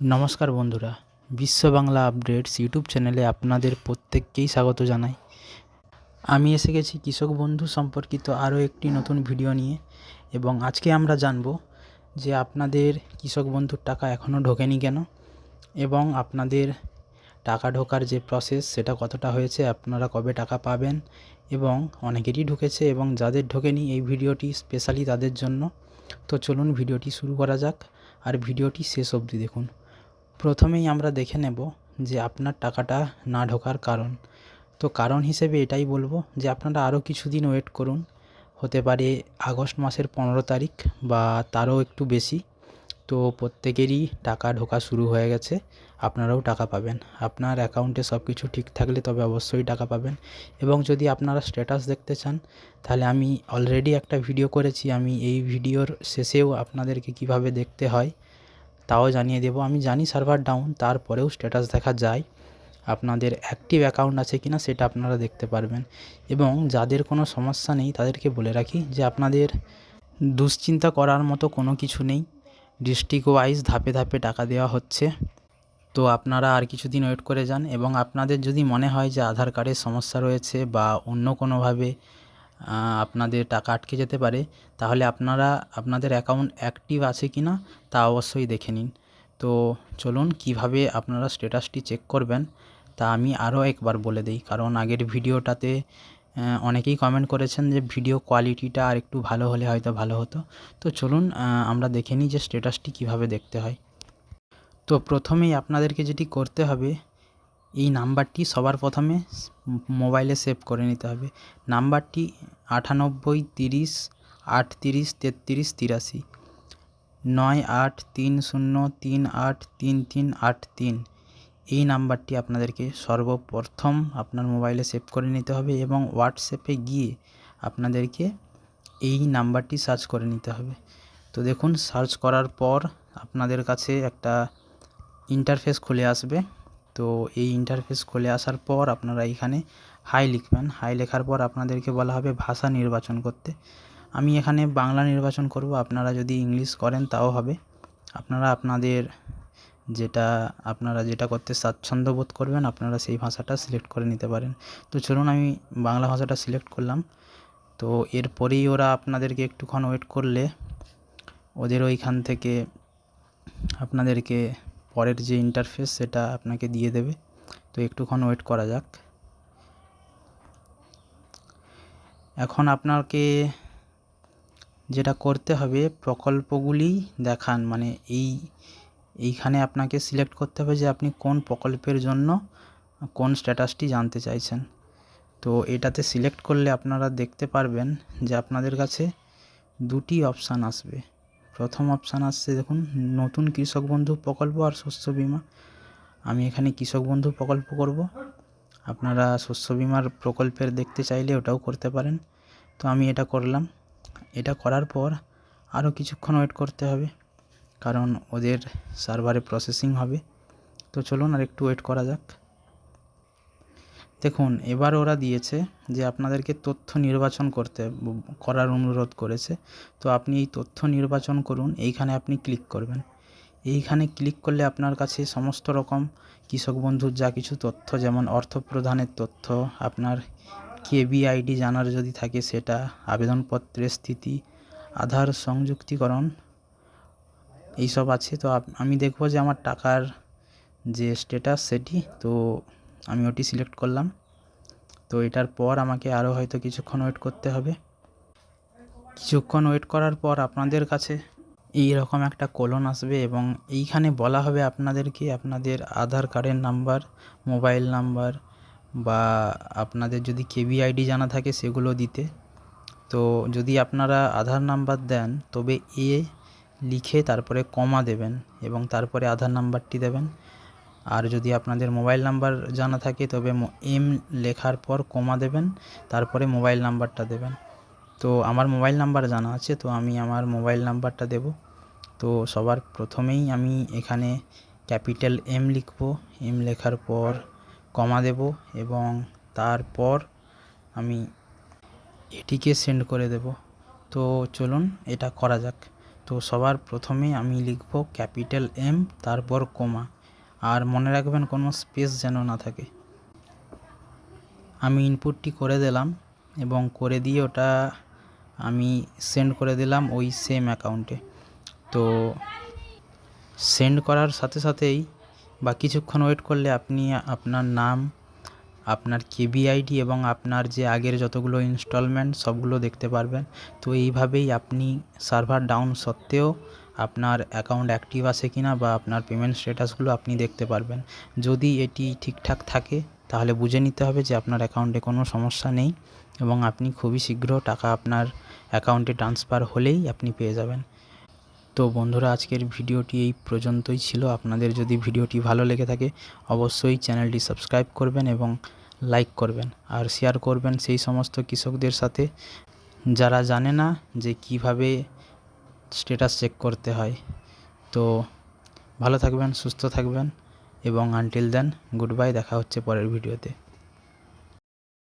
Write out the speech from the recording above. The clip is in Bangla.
নমস্কার বন্ধুরা, বিশ্ব বাংলা আপডেটস ইউটিউব চ্যানেলে আপনাদের প্রত্যেককেই স্বাগত জানাই। আমি এসে গেছি কৃষক বন্ধু সম্পর্কিত আরও একটি নতুন ভিডিও নিয়ে, এবং আজকে আমরা জানব যে আপনাদের কৃষক বন্ধুর টাকা এখনও ঢোকেনি কেন, এবং আপনাদের টাকা ঢোকার যে প্রসেস সেটা কতটা হয়েছে, আপনারা কবে টাকা পাবেন, এবং অনেকেরই ঢুকেছে এবং যাদের ঢোকেনি এই ভিডিওটি স্পেশালি তাদের জন্য। তো চলুন ভিডিওটি শুরু করা যাক, আর ভিডিওটি শেষ অবধি দেখুন। প্রথমেই আমরা দেখে নেব যে আপনার টাকাটা না ঢোকার কারণ। তো কারণ হিসেবে এটাই বলবো যে আপনারা আরও কিছুদিন ওয়েট করুন, হতে পারে আগস্ট মাসের 15 তারিখ বা তারও একটু বেশি। তো প্রত্যেকেরই টাকা ঢোকা শুরু হয়ে গেছে, আপনারাও টাকা পাবেন। আপনার অ্যাকাউন্টে সব কিছু ঠিক থাকলে তবে অবশ্যই টাকা পাবেন। এবং যদি আপনারা স্ট্যাটাস দেখতে চান তাহলে আমি অলরেডি একটা ভিডিও করেছি, আমি এই ভিডিওর শেষেও আপনাদেরকে কিভাবে দেখতে হয় তাও জানিয়ে দেব। আমি জানি সার্ভার ডাউন, তারপরেও স্ট্যাটাস দেখা যায়, আপনাদের অ্যাক্টিভ অ্যাকাউন্ট আছে কিনা সেটা আপনারা দেখতে পারবেন। এবং যাদের কোনো সমস্যা নেই তাদেরকে বলে রাখি যে আপনাদের দুশ্চিন্তা করার মতো কোনো কিছু নেই। ডিস্ট্রিক্ট ওয়াইজ ধাপে ধাপে টাকা দেওয়া হচ্ছে। তো আপনারা আর কিছুদিন ওয়েট করে যান, এবং আপনাদের যদি মনে হয় যে আধার কার্ডের সমস্যা রয়েছে বা অন্য কোনোভাবে আপনাদের টাকা আটকে যেতে পারে, তাহলে আপনারা আপনাদের অ্যাকাউন্ট অ্যাক্টিভ আছে কি না তা অবশ্যই দেখে নিন। তো চলুন কিভাবে আপনারা স্ট্যাটাসটি চেক করবেন তা আমি আরও একবার বলে দিই, কারণ আগের ভিডিওটাতে অনেকেই কমেন্ট করেছেন যে ভিডিও কোয়ালিটিটা আর একটু ভালো হলে হয়তো ভালো হতো। তো চলুন আমরা দেখে নিই যে স্ট্যাটাসটি কিভাবে দেখতে হয়। তো প্রথমেই আপনাদেরকে যেটি করতে হবে, এই নাম্বারটি সবার প্রথমে মোবাইলে সেভ করে নিতে হবে। নাম্বারটি 98 30 38 33 83, 9830383383। এই নাম্বারটি আপনাদেরকে সর্বপ্রথম আপনার মোবাইলে সেভ করে নিতে হবে, এবং হোয়াটসঅ্যাপে গিয়ে আপনাদেরকে এই নাম্বারটি সার্চ করে নিতে হবে। তো দেখুন, সার্চ করার পর আপনাদের কাছে একটা ইন্টারফেস খুলে আসবে। তো এই ইন্টারফেস খুলে আসার পর আপনারা এখানে হাই লিখবেন। হাই লেখার পর আপনাদেরকে বলা হবে ভাষা নির্বাচন করতে। আমি এখানে বাংলা নির্বাচন করব, আপনারা যদি ইংলিশ করেন তাও হবে। আপনারা যেটা করতে স্বাচ্ছন্দ্য বোধ করবেন আপনারা সেই ভাষাটা সিলেক্ট করে নিতে পারেন। তো চলুন আমি বাংলা ভাষাটা সিলেক্ট করলাম। তো এরপরেই ওরা আপনাদেরকে একটুক্ষণ ওয়েট করলে ওদের ওইখান থেকে আপনাদেরকে পরের যে ইন্টারফেস সেটা আপনাকে দিয়ে দেবে। তো একটুক্ষণ ওয়েট করা যাক। এখন আপনাকে যেটা করতে হবে, প্রকল্পগুলি দেখান, মানে এইখানে আপনাকে সিলেক্ট করতে হবে যে আপনি কোন প্রকল্পের জন্য কোন স্ট্যাটাসটি জানতে চাইছেন। তো এটাতে সিলেক্ট করলে আপনারা দেখতে পারবেন যে আপনাদের কাছে দুটি অপশান আসবে। প্রথম অপশান আসছে দেখুন, নতুন কৃষক বন্ধু প্রকল্প আর শস্য বিমা। আমি এখানে কৃষক বন্ধু প্রকল্প করব। আপনারা শস্য বিমার প্রকল্পের দেখতে চাইলে ওটাও করতে পারেন। তো আমি এটা করলাম। এটা করার পর আরও কিছুক্ষণ ওয়েট করতে হবে, কারণ ওদের সার্ভারে প্রসেসিং হবে। তো চলুন আর একটু ওয়েট করা যাক। দেখুন, এবার ওরা দিয়েছে যে আপনাদেরকে তথ্য নির্বাচন করার অনুরোধ করেছে। তো আপনি এই তথ্য নির্বাচন করুন, এইখানে আপনি ক্লিক করবেন। এইখানে ক্লিক করলে আপনার কাছে সমস্ত রকম কৃষক বন্ধুর যা কিছু তথ্য, যেমন অর্থ প্রদানের তথ্য, আপনার কেবিআইডি জানার যদি থাকে সেটা, আবেদনপত্রের স্থিতি, আধার সংযুক্তিকরণ, এইসব আছে। তো আমি দেখব যে আমার টাকার যে স্ট্যাটাস সেটি, তো আমি ওটি সিলেক্ট করলাম। তো এটার পর আমাকে আরও হয়তো কিছুক্ষণ ওয়েট করতে হবে। কিছুক্ষণ ওয়েট করার পর আপনাদের কাছে এই রকম একটা কলন আসবে, এবং এইখানে বলা হবে আপনাদেরকে আপনাদের আধার কার্ডের নাম্বার, মোবাইল নাম্বার, বা আপনাদের যদি কেবিআইডি জানা থাকে সেগুলো দিতে। তো যদি আপনারা আধার নাম্বার দেন তবে এ লিখে তারপরে কমা দেবেন, এবং তারপরে আধার নাম্বারটি দেবেন। আর যদি আপনাদের মোবাইল নাম্বার জানা থাকে তবে এম লেখার পর কমা দেবেন, তারপরে মোবাইল নাম্বারটা দেবেন। তো আমার মোবাইল নাম্বার জানা আছে, তো আমি আমার মোবাইল নাম্বারটা দেব। তো সবার প্রথমেই আমি এখানে ক্যাপিটাল এম লিখব, এম লেখার পর কমা দেব, এবং তারপর আমি এটিকে সেন্ড করে দেব। তো চলুন এটা করা যাক। তো সবার প্রথমে আমি লিখব ক্যাপিটাল M, তারপর কমা, আর মনে রাখবেন কোনো স্পেস যেন না থাকে। আমি ইনপুটটি করে দিলাম এবং করে দিয়ে ওটা আমি সেন্ড করে দিলাম ওই সেম অ্যাকাউন্টে। তো সেন্ড করার সাথে সাথেই বা কিছুক্ষণ ওয়েট করলে আপনি আপনার নাম, আপনার KBID এবং আপনার যে আগের যতগুলো ইনস্টলমেন্ট সবগুলো দেখতে পারবেন। তো এইভাবেই আপনি সার্ভার ডাউন সত্ত্বেও আপনার অ্যাকাউন্ট অ্যাক্টিভ আছে কিনা বা আপনার পেমেন্ট স্ট্যাটাসগুলো আপনি দেখতে পারবেন। যদি এটি ঠিকঠাক থাকে তাহলে বুঝে নিতে হবে যে আপনার অ্যাকাউন্টে কোনো সমস্যা নেই এবং আপনি খুবই শীঘ্র টাকা আপনার অ্যাকাউন্টে ট্রান্সফার হলেই আপনি পেয়ে যাবেন। তো বন্ধুরা, আজকের ভিডিওটি এই পর্যন্তই ছিল। আপনাদের যদি ভিডিওটি ভালো লেগে থাকে অবশ্যই চ্যানেলটি সাবস্ক্রাইব করবেন এবং লাইক করবেন আর শেয়ার করবেন সেই সমস্ত কৃষকদের সাথে যারা জানে না যে কিভাবে স্ট্যাটাস চেক করতে হয়। তো ভালো থাকবেন, সুস্থ থাকবেন এবং আনটিল দেন গুড বাই। দেখা হচ্ছে পরের ভিডিওতে।